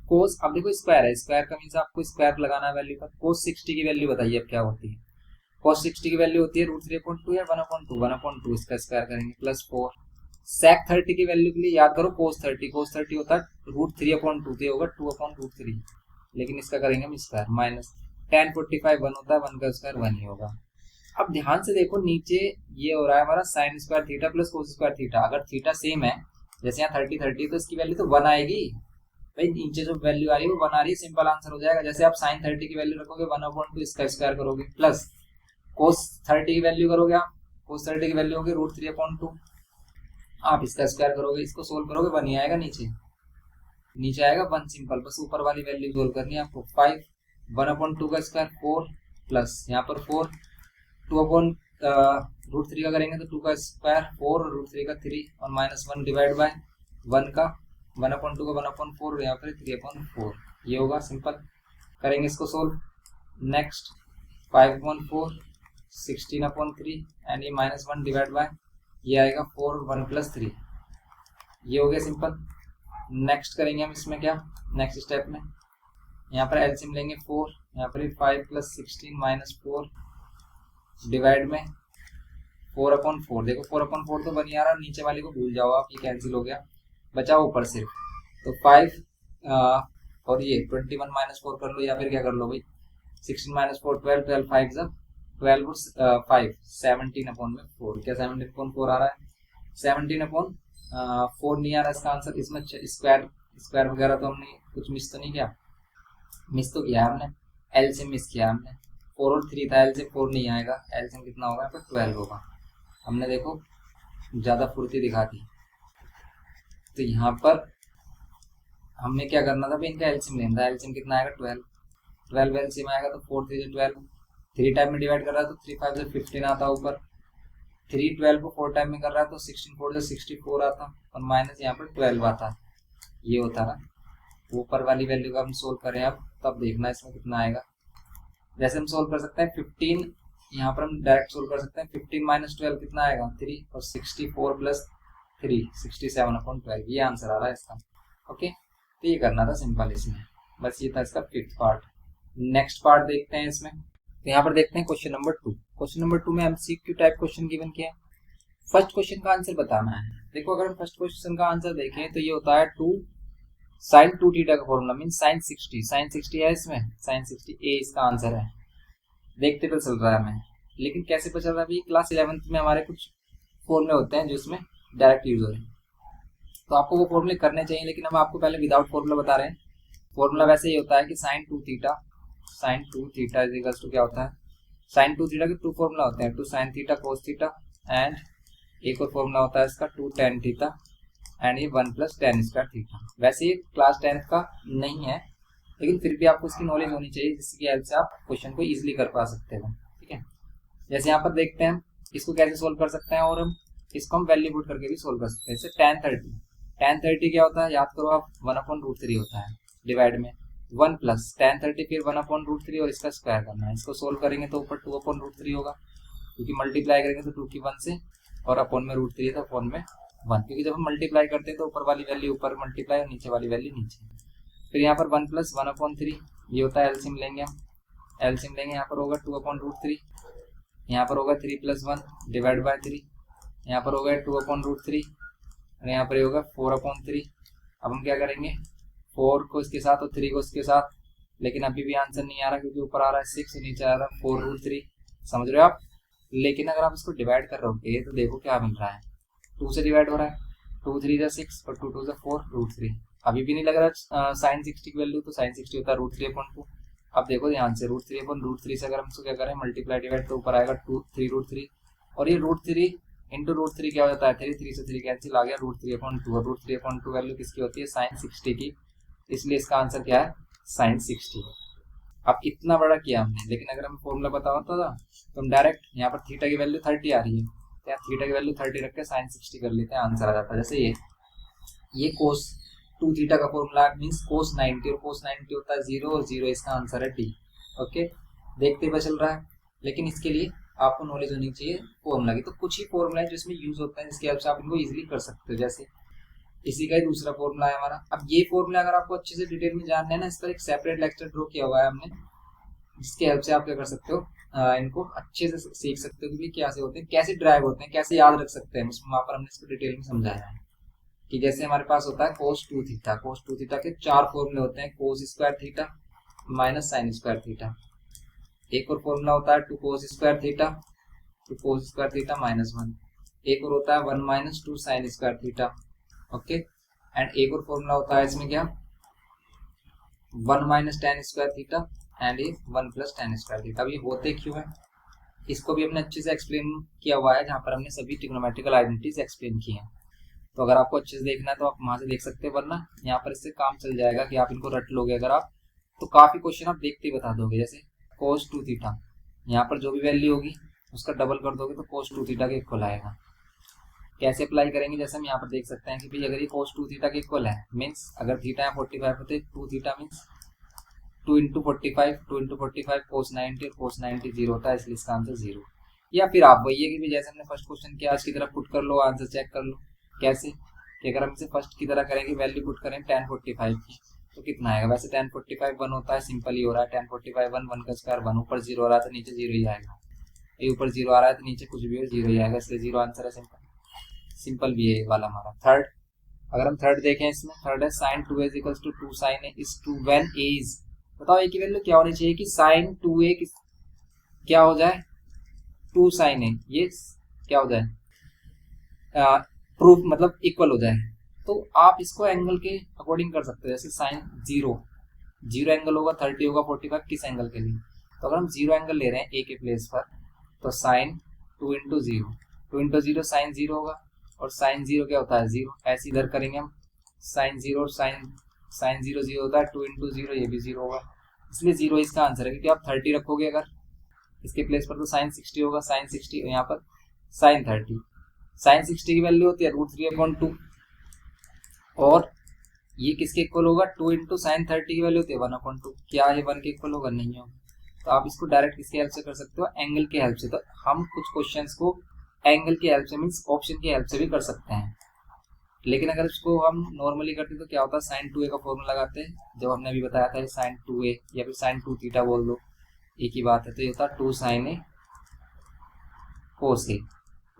कोस, अब देखो स्क्वायर है, स्क्वायर का मीन्स आपको स्क्वायर लगाना है वैल्यू पर। कोस 60 की वैल्यू बताइए अब क्या होती है, कोस 60 की वैल्यू होती है √3/2 या 1/2 इसका स्क्वायर करेंगे प्लस 4 सेक 30 की वैल्यू के लिए याद करो कोस 30 होता है √3/2 तो होगा 2/√3, लेकिन इसका करेंगे हम स्क्वायर माइनस tan 45 1 होता है, 1 का स्क्वायर 1 ही होगा। अब ध्यान से देखो नीचे ये हो रहा है हमारा sine square theta plus cos square theta, अगर थीटा सेम है जैसे यहाँ 30 तो इसकी वैल्यू तो 1 आएगी भाई, नीचे जो वैल्यू आ रही है वो 1 आ रही है, सिंपल आंसर हो जाएगा। जैसे आप साइन 30 की वैल्यू रखोगे 1/2 इसका स्क्वायर करोगे प्लस कोस 30 की वैल्यू करोगे आप, कोस 30 की वैल्यू होगी √3/2 आप इसका स्क्वायर करोगे, इसको सोल्व करोगे 1 ही आएगा, नीचे आएगा 1, सिंपल बस ऊपर वाली वैल्यू सोल्व करनी है आपको। 5 1/2 का स्क्वायर 4 प्लस यहाँ पर 4 2/√3 का करेंगे तो 2 का स्क्वायर 4 और √3 का 3 और माइनस 1 डिवाइड बाय 1 का 1/2 का 1/4 और यहाँ पर 3/4 ये होगा, सिंपल करेंगे इसको सोल्व। नेक्स्ट 5/4 16/3 एंड ये माइनस 1 डिवाइड बाय ये आएगा 4 और 1 + 3 ये हो गया सिंपल। नेक्स्ट करेंगे हम इसमें क्या, नेक्स्ट स्टेप में यहाँ पर एलसीएम लेंगे 4, यहाँ पर 5 + 16 माइनस 4 डिवाइड में 4/4, देखो 4/4 तो 1 ही आ रहा, नीचे वाले को भूल जाओ आप, ये कैंसिल हो गया, बचा ऊपर सिर्फ तो 5 और ये 21 - 4 कर लो या फिर क्या कर लो भाई 16 - 4 12 12 5 12 और 5 17/4, क्या 17/4 आ रहा है, 17/4 नहीं आ रहा इसका आंसर, इसमें स्क्वायर वगैरह तो हमने कुछ मिस तो नहीं किया, मिस तो किया हमने, एलसीएम मिस किया हमने, 4 और 3 था, एलसीएम 4 नहीं आएगा, एलसीएम कितना होगा पर 12 होगा, हमने देखो ज़्यादा फुर्ती दिखा दी। तो यहाँ पर हमने क्या करना था भाई, इनका एलसीएम लेना था, एलसीएम कितना आएगा 12 एलसीएम आएगा तो 4 3 12, 3 टाइम में डिवाइड कर रहा है तो 3 5 15 आता ऊपर, 3 12 को 4 टाइम में कर रहा है तो 16 4 64 आता और माइनस यहाँ पर 12 आता, ये होता ना ऊपर वाली वैल्यू का हम सोल्व करें अब, तब देखना इसमें कितना आएगा। जैसे हम सोल्व कर सकते हैं 15, यहाँ पर हम डायरेक्ट सोल्व कर सकते हैं 15 - 12 कितना आएगा 3 और 64 + 3 67/12 ये आंसर आ रहा है इसका। ओके तो ये करना था सिंपल इसमें, बस ये था इसका फिफ्थ पार्ट। नेक्स्ट पार्ट देखते हैं इसमें, तो यहाँ पर देखते हैं क्वेश्चन नंबर 2। क्वेश्चन नंबर 2 में एमसीक्यू टाइप क्वेश्चन गिवन किया है, फर्स्ट क्वेश्चन का आंसर बताना है। देखो अगर हम फर्स्ट क्वेश्चन का आंसर देखें तो ये होता है 2 sin 2 थीटा का फॉर्मूला मीन sin 60 है इसमें, sin 60 ए इसका आंसर है, देखते पे चल रहा है हमें, लेकिन कैसे पता चल रहा है अभी क्लास 11th में हमारे कुछ फॉर्मूले होते हैं जो इसमें डायरेक्ट यूज हो रहे हैं, तो आपको वो फॉर्मूले करने चाहिए, लेकिन हम आपको पहले विदाउट फॉर्मूला बता रहे हैं। फॉर्मूला वैसे ही होता है कि sin 2 theta is equals to क्या होता है, sin 2 थीटा के 2 फॉर्मूला होते हैं, 2 sin theta cos theta and एक और फॉर्मूला होता है इसका 2 tan थीटा एंड ये 1 + tan स्क्वायर थीटा। वैसे ये क्लास 10th का नहीं है, लेकिन फिर भी आपको इसकी नॉलेज होनी चाहिए जिसकी हेल्प से आप क्वेश्चन को इजीली कर पा सकते हो। ठीक है, जैसे यहाँ पर देखते हैं इसको कैसे सोल्व कर सकते हैं, और हम इसको हम वैल्यू पुट करके भी सोल्व कर सकते हैं। जैसे tan 30 क्या होता है, याद करो आप 1/√3 होता है, डिवाइड में 1 + tan 30 फिर 1/√3 और इसका स्क्वायर करना है। इसको सोल्व करेंगे तो ऊपर 2/√3 होगा, क्योंकि मल्टीप्लाई करेंगे तो 2 की 1 से और अपॉन में √3 है तो अपॉन में 1, क्योंकि जब हम मल्टीप्लाई करते हैं तो ऊपर वाली वैल्यू ऊपर मल्टीप्लाई और नीचे वाली वैल्यू नीचे। फिर यहाँ पर 1 + 1/3 ये होता है, एलसीएम लेंगे हम, एलसीएम लेंगे, यहाँ पर होगा 2/√3, यहाँ पर होगा 3 + 1 डिवाइड बाय 3, यहाँ पर होगा 2/√3 और यहाँ पर होगा 4/3। अब हम क्या करेंगे 4 को इसके साथ और 3 को इसके साथ, लेकिन अभी भी आंसर नहीं आ रहा क्योंकि ऊपर आ रहा है 6 और नीचे आ रहा है 4√3, समझ रहे हो आप। लेकिन अगर आप इसको डिवाइड कर रहे हो तो देखो क्या मिल रहा है, 2 से डिवाइड हो रहा है, 2 3 6 और 2 2 4√3, अभी भी नहीं लग रहा sin 60 की वैल्यू, तो sin 60 होता है √3/2। अब देखो ध्यान से √3/√3 से अगर हम इसको क्या करें मल्टीप्लाई डिवाइड तो ऊपर आएगा 3√3 और ये √3 इंटू √3 क्या हो जाता है 3 से 3 कैंसिल आ गया √3/2 और √3/2 वैल्यू किसकी होती है sin 60 की, इसलिए इसका आंसर क्या है sin 60। अब इतना बड़ा किया हमने, लेकिन अगर हमें फॉर्मूला पता होता था तो हम डायरेक्ट यहाँ पर थीटा की वैल्यू 30 आ रही है, तो थीटा की वैल्यू 30 रख के sin 60 कर लेते हैं, आंसर आ जाता है। जैसे ये cos टू थीटा का फॉर्मूला मीन्स कोस 90 और कोस 90 होता है 0 और 0 इसका आंसर है डी। ओके, देखते हुए चल रहा है, लेकिन इसके लिए आपको नॉलेज होनी चाहिए फॉर्मूला की। तो कुछ ही फॉर्मूला है जो इसमें यूज होता है, जिसके हेल्प से आप इनको इजीली कर सकते हो। जैसे इसी का ही दूसरा फॉर्मूला है हमारा। अब ये फॉर्मूला अगर आपको अच्छे से डिटेल में जानना है ना, इसका एक सेपरेट लेक्चर ड्रॉ किया हुआ है हमने, जिसके हेल्प से आप क्या कर सकते हो, इनको अच्छे से सीख सकते हो कि क्या से होते हैं, कैसे ड्राइव होते हैं, कैसे याद रख सकते हैं। वहां पर हमने इसको डिटेल में समझाया है कि जैसे हमारे पास होता है कोस 2 थीटा। कोस 2 थीटा के 4 फॉर्मूले होते हैं, cos square theta minus sine square theta. एक और फॉर्मूला होता है 2 cos square theta, 2 cos square theta minus 1। एक और होता है 1 minus 2 sine square theta. Okay, and एक और फॉर्मूला होता है इसमें क्या, 1 minus tan square theta and ये 1 प्लस टेन स्क्वायर थीटा। अब ये होते क्यों है, इसको भी हमने अच्छे से एक्सप्लेन किया हुआ है, जहाँ पर हमने सभी ट्रिग्नोमेट्रिकल आइडेंटिटीज एक्सप्लेन की हैं। तो अगर आपको अच्छे से देखना है तो आप वहां से देख सकते हैं, वरना यहाँ पर इससे काम चल जाएगा कि आप इनको रट लोगे अगर आप, तो काफी क्वेश्चन आप देखते ही बता दोगे। जैसे कोस 2 थीटा, यहाँ पर जो भी वैल्यू होगी उसका डबल कर दोगे तो कोस 2 थीटा के इक्वल आएगा। कैसे अप्लाई करेंगे, जैसे हम यहाँ पर देख सकते हैं कि भाई अगर ये कोस 2 थीटा के इक्वल है, मीन्स अगर थीटा है 45 होते 2 थीटा मीन्स 2 इंटू 45 कोस 90 और कोस 90 0 होता है, इसलिए इसका आंसर 0। या फिर आप वही है कि जैसे हमने फर्स्ट क्वेश्चन किया आज की तरह पुट कर लो, आंसर चेक कर लो। कैसे कि अगर हम इसे फर्स्ट की तरह करेंगे, वैल्यू पुट करें tan 45 की तो कितना आएगा। वैसे tan 45 1 होता है, सिंपल ही हो रहा है। tan 45 1 का स्क्वायर 1, ऊपर 0 आ रहा है तो नीचे 0 ही आएगा। ये ऊपर 0 आ रहा है तो नीचे कुछ भी हो 0 ही आएगा, इसलिए 0 आंसर है। सिंपल भी है ये वाला हमारा। थर्ड, अगर हम थर्ड देखें इसमें, थर्ड है sin 2a equals to 2 sin a is to when a is, बताओ a की वैल्यू क्या होनी चाहिए कि sin 2a क्या हो जाए 2 sin a, ये क्या हो जाए, प्रूफ मतलब इक्वल हो जाए। तो आप इसको एंगल के अकॉर्डिंग कर सकते हो। जैसे साइन 0 एंगल होगा, 30 होगा 45, किस एंगल के लिए, तो अगर हम 0 एंगल ले रहे हैं ए के प्लेस पर, तो साइन 2 इंटू 0 साइन 0 होगा, और साइन 0 क्या होता है 0। ऐसे इधर करेंगे हम, साइन 0 और साइन 0 0 होता है, 2 इंटू 0 ये भी 0 होगा, इसलिए 0 इसका आंसर है। क्योंकि आप 30 रखोगे अगर इसके प्लेस पर तो साइन 60 होगा, साइन 60 यहाँ पर साइन 30, साइन 60 की वैल्यू होती है √3/2, और ये किसके इक्वल होगा 2 इंटू साइन 30 की वैल्यू होती है 1/2। क्या ये 1 के इक्वल होगा, नहीं होगा। तो आप इसको डायरेक्ट किसके हेल्प से कर सकते हो, एंगल के हेल्प से। तो हम कुछ क्वेश्चंस को एंगल की हेल्प से मीन्स ऑप्शन की हेल्प से भी कर सकते हैं, लेकिन अगर इसको हम नॉर्मली करते तो क्या होता है, साइन 2a का फॉर्मूला लगाते हैं, जब हमने अभी बताया था साइन 2a या फिर साइन 2 थीटा बोल दो, एक ही बात है। तो ये होता है 2 sin a cos a,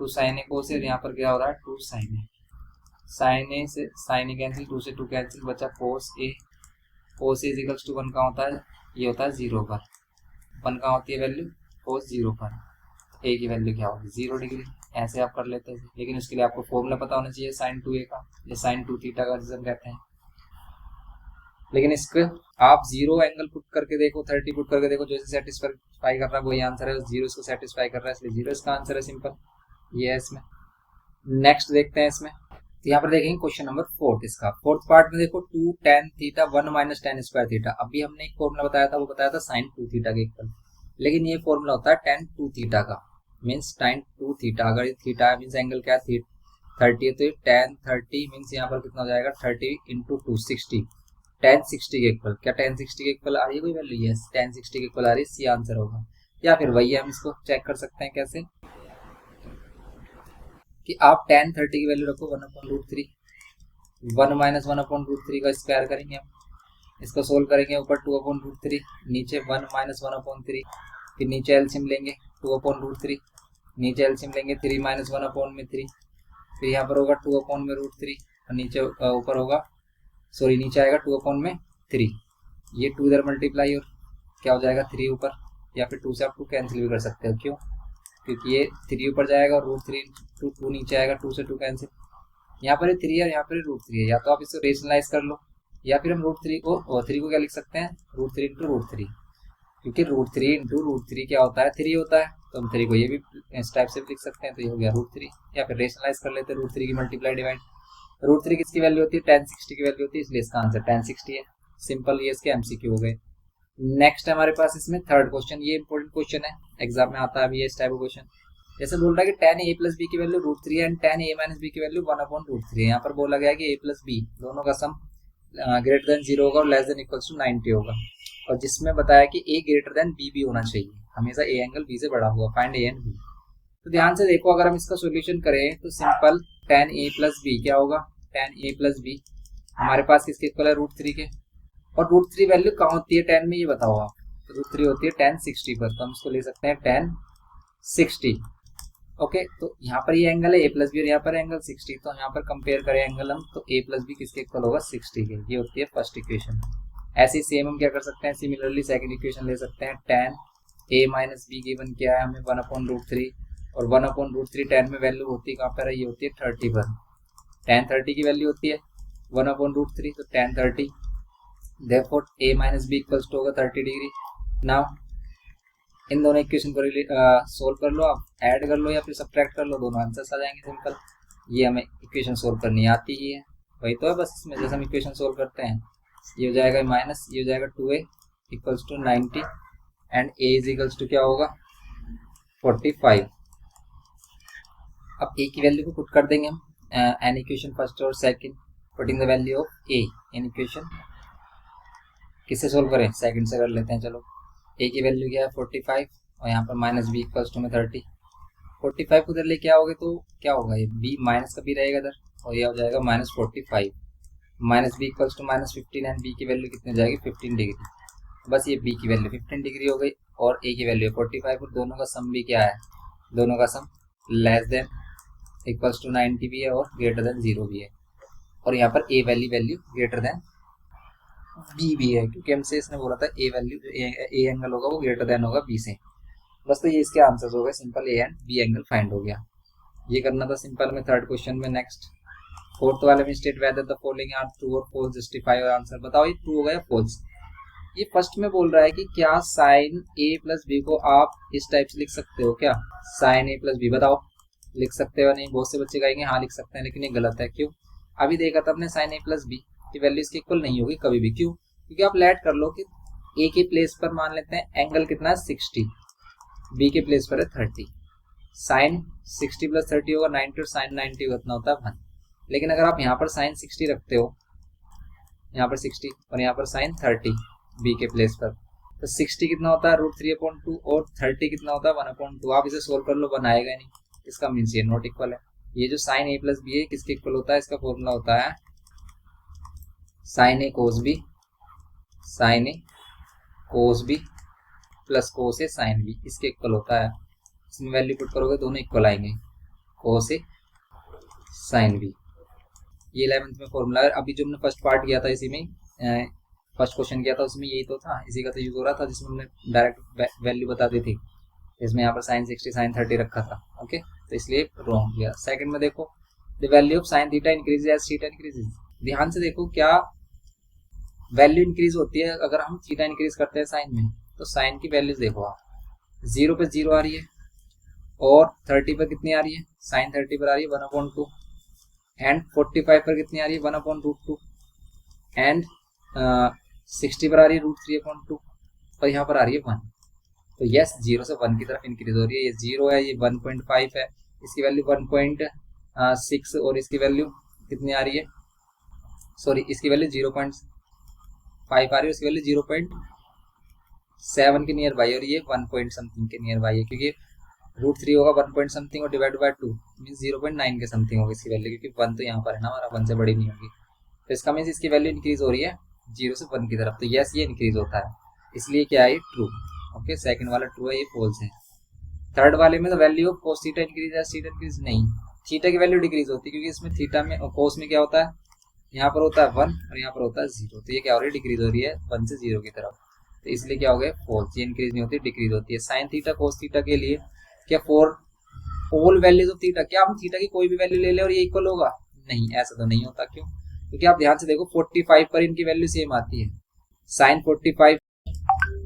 2 sin a cos a, और यहाँ पर क्या हो रहा है 2 sin a, sin a से sin a कैंसिल, 2 से 2 कैंसिल, बचा cos a is equals to 1 का होता है, ये होता है 0 पर, 1 का होती है वैल्यू cos 0 पर, a की वैल्यू क्या होगी 0 डिग्री। ऐसे आप कर लेते हैं, लेकिन उसके लिए आपको फॉर्मूला पता होना चाहिए साइन 2a का, या साइन 2 थीटा का जिसे हम कहते हैं। लेकिन इसको आप 0 एंगल पुट करके देखो, 30 पुट करके देखो, जो इसे सेटिस्फाई कर रहा है वही आंसर है, 0 इसको सेटिस्फाई कर रहा है, इसलिए 0 इसका आंसर है, सिंपल ये है इसमें। नेक्स्ट देखते हैं इसमें, तो यहाँ पर देखेंगे क्वेश्चन नंबर 4 इसका, फोर्थ पार्ट में देखो 2 tan theta 1 minus tan square theta. अभी हमने एक फॉर्मूला बताया था, वो बताया था साइन 2 थीटा के इक्वल, लेकिन ये फॉर्मूला होता है tan 2 थीटा का, मीन्स tan 2 थीटा, अगर ये थीटा है मीन्स एंगल क्या है 30 है, तो ये tan 30 मीन्स यहाँ पर कितना हो जाएगा 30 इंटू 2 60, tan 60 के इक्वल। क्या tan 60 के इक्वल आ रही है कोई वैल्यू, यस tan 60 के इक्वल आ रही है, सी आंसर होगा। या फिर वही हम इसको चेक कर सकते हैं कैसे, कि आप tan 30 की वैल्यू रखो 1/√3, 1 माइनस 1/√3 का स्क्वायर करेंगे हम, इसको सोल्व करेंगे, ऊपर 2/√3, नीचे 1 माइनस 1/3, फिर नीचे एलसीएम लेंगे 2/√3, नीचे एलसीएम लेंगे 3 माइनस 1/3, फिर यहाँ पर होगा 2/√3, और नीचे ऊपर होगा, सॉरी नीचे आएगा 2/3, ये 2 इधर मल्टीप्लाई और क्या हो जाएगा 3 ऊपर, या फिर 2 से आप 2 कैंसिल भी कर सकते हो। क्यों, क्योंकि ये 3 ऊपर जाएगा और √3 2 नीचे आएगा, 2 से 2 कैंसिल, यहाँ पर 3 है और यहाँ पर √3 है। या तो आप इसको रेशनलाइज कर लो, या फिर हम √3 को 3 को क्या लिख सकते हैं √3 इंटू √3, क्योंकि √3 इंटू √3 क्या होता है 3 होता है, तो हम 3 को ये भी इस टाइप से भी लिख सकते हैं, तो ये हो गया √3। या फिर रेशनलाइज कर लेते हैं, √3 की मल्टीप्लाई डिवाइड, √3 किसकी वैल्यू होती है tan 60 की वैल्यू होती है, इसलिए इसका आंसर tan 60 है, सिंपल। ये इसके एमसीक्यू हो गए। नेक्स्ट हमारे पास इसमें थर्ड क्वेश्चन, ये इंपॉर्टेंट क्वेश्चन है, एग्जाम में आता है अभी इस टाइप का क्वेश्चन। जैसे बोल रहा है कि tan a प्लस b की वैल्यू √3 है and tan a minus b की वैल्यू 1/√3 है। यहाँ पर बोला गया कि a प्लस b दोनों का सम ग्रेटर देन 0 होगा और लेस देन इक्वल्स टू 90 होगा, और जिसमें बताया कि ए ग्रेटर देन बी भी होना चाहिए, हमेशा ए एंगल बी से बड़ा हुआ, फाइंड ए एंड बी। तो ध्यान से देखो, अगर हम इसका सॉल्यूशन करें तो simple tan a plus B क्या होगा, tan a प्लस बी हमारे पास किसके इक्वल है, √3 के, और √3 वैल्यू कहाँ होती है tan में, ये बताओ आप। तो √3 होती है tan 60 पर, तो हम इसको ले सकते हैं tan 60। ओके, तो यहाँ पर ये एंगल है a प्लस बी और यहाँ पर एंगल 60, तो यहाँ पर कंपेयर करें एंगल हम, तो a प्लस बी किसके इक्वल होगा, 60 के। ये होती है फर्स्ट इक्वेशन। ऐसे ही सेम हम क्या कर सकते हैं, सिमिलरली सेकंड इक्वेशन ले सकते हैं, tan a minus be given क्या है हमें 1/√3, और 1/√3 tan में वैल्यू होती है कहाँ पर है, ये होती है 30 पर, tan 30 की वैल्यू होती है 1/√3, तो tan 30, therefore a minus B equals to होगा 30 डिग्री। नाउ इन दोनों इक्वेशन को सोल्व कर लो, आप ऐड कर लो या फिर सब्ट्रैक्ट कर लो, दोनों आंसर्स आ जाएंगे सिंपल। ये हमें इक्वेशन सोल्व करनी आती ही है, वही तो है बस, इसमें जैसे हम इक्वेशन सोल्व करते हैं, ये हो जाएगा माइनस, ये हो जाएगा 2a equals to 90 and a is equals to क्या होगा 45। अब a की वैल्यू को पुट कर देंगे हम एन इक्वेशन फर्स्ट और second, putting the value of a in equation. किससे सोल्व करें, सेकंड से कर लेते हैं। चलो, a की वैल्यू क्या है 45 और यहाँ पर माइनस बी इक्वल्स टू में 30। 45 उधर लेके आओगे तो क्या होगा, ये b माइनस का भी रहेगा इधर, और ये हो जाएगा -45, minus B equals to -15 and b की वैल्यू कितनी हो जाएगी 15 डिग्री। बस ये b की वैल्यू 15 डिग्री हो गई और a की वैल्यू 45, और दोनों का सम भी क्या है, दोनों का sum less than equals to 90 भी है और ग्रेटर देन 0 भी है, और यहाँ पर a value greater than b भी है, क्योंकि हमसे इसने बोला था a वैल्यू a एंगल होगा वो ग्रेटर देन होगा b से। बस तो ये इसके आंसर्स हो गए, simple a and b angle find हो गया। ये करना था सिंपल में थर्ड क्वेश्चन में। नेक्स्ट फोर्थ वाले में state whether the following are true और फॉल्स, जस्टिफाई और आंसर। बताओ ये ट्रू होगा या फॉल्स। ये फर्स्ट में बोल रहा है कि क्या साइन a प्लस बी को आप इस टाइप से लिख सकते हो क्या, साइन a प्लस बी, बताओ लिख सकते हो नहीं। बहुत से बच्चे कहेंगे हाँ लिख सकते हैं, लेकिन ये गलत है। क्यों, अभी देखा था हमने साइन a प्लस बी की वैल्यू इसके इक्वल नहीं होगी कभी भी। क्यों, क्योंकि आप लेट कर लो कि a के प्लेस पर मान लेते हैं एंगल कितना है 60, b के प्लेस पर है 30, साइन 60 प्लस 30 होगा 90 और साइन 90 कितना होता है 1। लेकिन अगर आप यहाँ पर साइन 60 रखते हो, यहाँ पर 60 और यहाँ पर साइन 30 b के प्लेस पर, तो 60 कितना होता है √3/2 और 30 कितना होता है 1/2। आप इसे सोल्व कर लो, बनाएगा नहीं, इसका मीन्स ये नॉट इक्वल है। ये जो साइन a प्लस बी है किसके इक्वल होता है, इसका फॉर्मूला होता है sine a cos B, sine a cos B plus cos A sine B, इसके इक्वल होता है। इसमें वैल्यू पुट करोगे दोनों इक्वल आएंगे, कोस ए साइन बी। ये 11th में फॉर्मूला है। अभी जो हमने फर्स्ट पार्ट किया था, इसी में फर्स्ट क्वेश्चन किया था, उसमें यही तो था, इसी का तो यूज हो रहा था, जिसमें हमने डायरेक्ट वैल्यू बता दी थी। इसमें यहाँ पर साइन 60 साइन 30 रखा था। ओके, तो इसलिए रॉन्ग किया। सेकंड में देखो, the value of sine theta increase as theta increases. ध्यान से देखो, क्या वैल्यू इंक्रीज होती है अगर हम थीटा इंक्रीज करते हैं साइन में। तो साइन की वैल्यूज देखो आप, 0 पे 0 आ रही है और 30 पर कितनी आ रही है, साइन 30 पर आ रही है 1/2 एंड 45 पर कितनी आ रही है 1/√2 एंड 60 पर आ रही है √3/2 और यहाँ पर आ रही है 1। तो यस, 0 से 1 की तरफ इंक्रीज हो रही है। ये 0 है, ये 1.5 है, इसकी वैल्यू 1.6 और इसकी वैल्यू कितनी आ रही है, सॉरी इसकी वैल्यू 0.5 आ रही है, इसकी वैल्यू 0.7 के नियर बाई और ये 1 पॉइंट समथिंग के नियर बाई है, क्योंकि √3 होगा 1 पॉइंट समथिंग और डिवाइड बाय 2 मीन्स 0.9 के समथिंग होगी इसकी वैल्यू, क्योंकि 1 तो यहाँ पर है ना हमारा, 1 से बड़ी नहीं होगी। तो इसका मीन्स इसकी वैल्यू इंक्रीज हो रही है 0 से 1 की तरफ। तो यस, ये इंक्रीज होता है, इसलिए क्या है ट्रू। ओके, सेकंड वाला ट्रू है, ये फॉल्स है। थर्ड वाले में तो value of cos theta increase है, थीटा इंक्रीज नहीं, थीटा की वैल्यू डिक्रीज होती है, क्योंकि इसमें थीटा में और कोस में क्या होता है, यहाँ पर होता है 1 और यहाँ पर होता है 0। तो ये क्या हो रही है, डिक्रीज हो रही है 1 से 0 की तरफ। तो इसलिए क्या हो गया फॉल्स, ये इंक्रीज नहीं होती, डिक्रीज होती है। साइन थीटा कोस थीटा के लिए क्या for all values of theta, क्या हम थीटा की कोई भी वैल्यू ले लें और ये इक्वल होगा, नहीं, ऐसा तो नहीं होता। क्यों, क्योंकि आप ध्यान से देखो 45 पर इनकी वैल्यू सेम आती है। साइन 45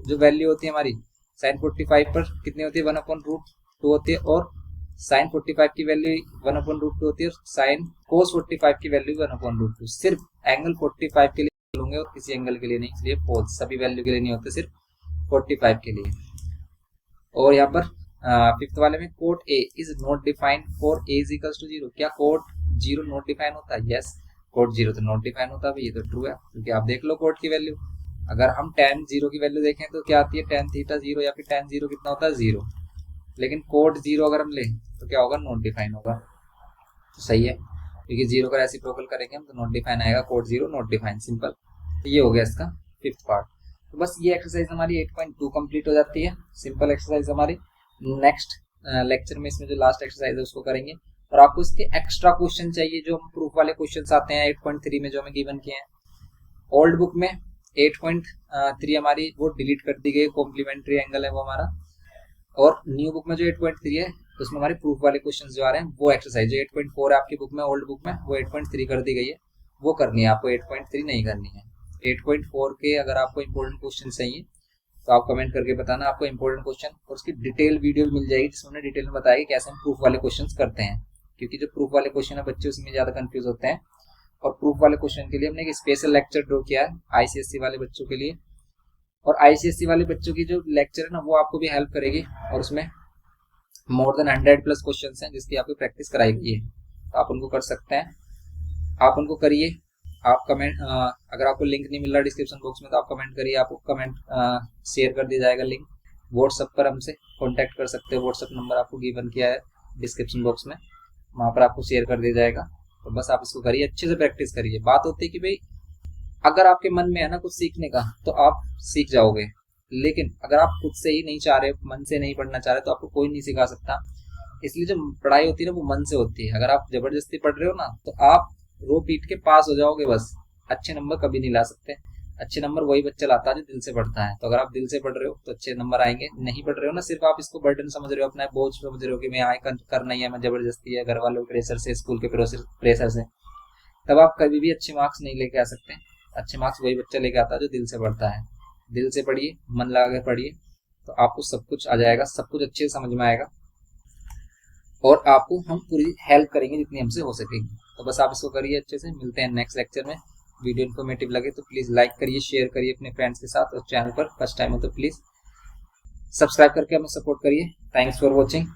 जो वैल्यू होती है हमारी, साइन 45 पर कितनी होती है 1/√2 होती है, और साइन 45 की वैल्यू 1/√2 होती है, और साइन कोस 45 की वैल्यू 1/√2। सिर्फ एंगल 45 के लिए होंगे और किसी एंगल के लिए नहीं, इसलिए फॉल्स, सभी वैल्यू के लिए नहीं होते, सिर्फ 45 के लिए। और यहाँ पर फिफ्थ वाले में cot A is not defined for A is equals to 0। क्या कोट 0 नॉट डिफाइन होता है? यस, कोड 0 तो नॉट डिफाइन होता है, ये तो ट्रू है क्योंकि आप देख लो कोड की वैल्यू। अगर हम tan 0 की वैल्यू देखें तो क्या आती है, tan थीटा 0 या फिर tan 0 कितना होता है 0, लेकिन कोड 0 अगर हम लें तो क्या होगा, नॉट डिफाइन होगा। तो सही है क्योंकि 0 का रेसिप्रोकल करेंगे हम तो नॉट डिफाइन आएगा, कोड 0 नॉट डिफाइन, सिंपल। तो ये हो गया इसका 5th पार्ट। तो बस ये एक्सरसाइज हमारी 8.2 कंप्लीट हो जाती है, सिंपल एक्सरसाइज हमारी। नेक्स्ट लेक्चर में इसमें जो लास्ट एक्सरसाइज है उसको करेंगे, और आपको इसके एक्स्ट्रा क्वेश्चन चाहिए जो प्रूफ वाले क्वेश्चंस आते हैं 8.3 में जो हमें गिवन किए हैं। ओल्ड बुक में 8.3 हमारी वो डिलीट कर दी गई, कॉम्प्लीमेंट्री एंगल है वो हमारा, और न्यू बुक में जो 8.3 है उसमें हमारे प्रूफ वाले क्वेश्चंस जो आ रहे हैं वो एक्सरसाइज जो 8.4 है आपकी बुक में, ओल्ड बुक में, वो 8.3 कर दी गई है, वो करनी है आपको, 8.3 नहीं करनी है। 8.4 के अगर आपको इंपॉर्टेंट क्वेश्चन चाहिए तो आप कमेंट करके बताना आपको इंपॉर्टेंट क्वेश्चन, और उसकी डिटेल वीडियो मिल जाएगी जिसमें हमने डिटेल में बताया कि कैसे हम प्रूफ वाले क्वेश्चंस करते हैं, क्योंकि जो प्रूफ वाले क्वेश्चन है बच्चे उसमें ज्यादा कंफ्यूज होते हैं। और प्रूफ वाले क्वेश्चन के लिए हमने एक स्पेशल लेक्चर ड्रॉ किया है आईसीएससी वाले बच्चों के लिए, और आईसीएससी वाले बच्चों की जो लेक्चर है ना वो आपको भी हेल्प करेगी, और उसमें मोर देन 100+ क्वेश्चन हैं जिसकी आपकी प्रैक्टिस कराई गई है, तो आप उनको कर सकते हैं, आप उनको करिए। आप कमेंट अगर आपको लिंक नहीं मिल रहा डिस्क्रिप्शन बॉक्स में तो आप कमेंट करिए, आपको कमेंट शेयर कर दिया जाएगा लिंक। व्हाट्सएप पर हमसे कांटेक्ट कर सकते हो, व्हाट्सएप नंबर आपको गिवन किया है डिस्क्रिप्शन बॉक्स में, वहाँ पर आपको शेयर कर दिया जाएगा। तो बस आप इसको करिए, अच्छे से प्रैक्टिस करिए। बात होती है कि भाई अगर आपके मन में है ना कुछ सीखने का तो आप सीख जाओगे, लेकिन अगर आप खुद से ही नहीं चाह रहे, मन से नहीं पढ़ना चाह रहे तो आपको कोई नहीं सिखा सकता। इसलिए जो पढ़ाई होती है ना वो मन से होती है। अगर आप जबरदस्ती पढ़ रहे हो ना तो आप रो पीट के पास हो जाओगे, बस अच्छे नंबर कभी नहीं ला सकते। अच्छे नंबर वही बच्चा लाता है जो दिल से पढ़ता है। तो अगर आप दिल से पढ़ रहे हो तो अच्छे नंबर आएंगे, नहीं पढ़ रहे हो ना, सिर्फ आप इसको बर्डन समझ रहे हो, अपना बोझ समझ रहे हो कि मैं यहाँ करना ही है, मैं जबरदस्ती है, घर वालों के प्रेशर से, स्कूल के प्रेशर से, तब आप कभी भी अच्छे मार्क्स नहीं लेके आ सकते। अच्छे मार्क्स वही बच्चा लेके आता है जो दिल से पढ़ता है। दिल से पढ़िए, मन लगा के पढ़िए, तो आपको सब कुछ आ जाएगा, सब कुछ अच्छे से समझ में आएगा, और आपको हम पूरी हेल्प करेंगे जितनी हमसे हो सकेगी। तो बस आप इसको करिए अच्छे से। मिलते हैं नेक्स्ट लेक्चर में। वीडियो इन्फॉर्मेटिव लगे तो प्लीज लाइक करिए, शेयर करिए अपने फ्रेंड्स के साथ, और चैनल पर फर्स्ट टाइम हो तो प्लीज सब्सक्राइब करके हमें सपोर्ट करिए। Thanks for watching.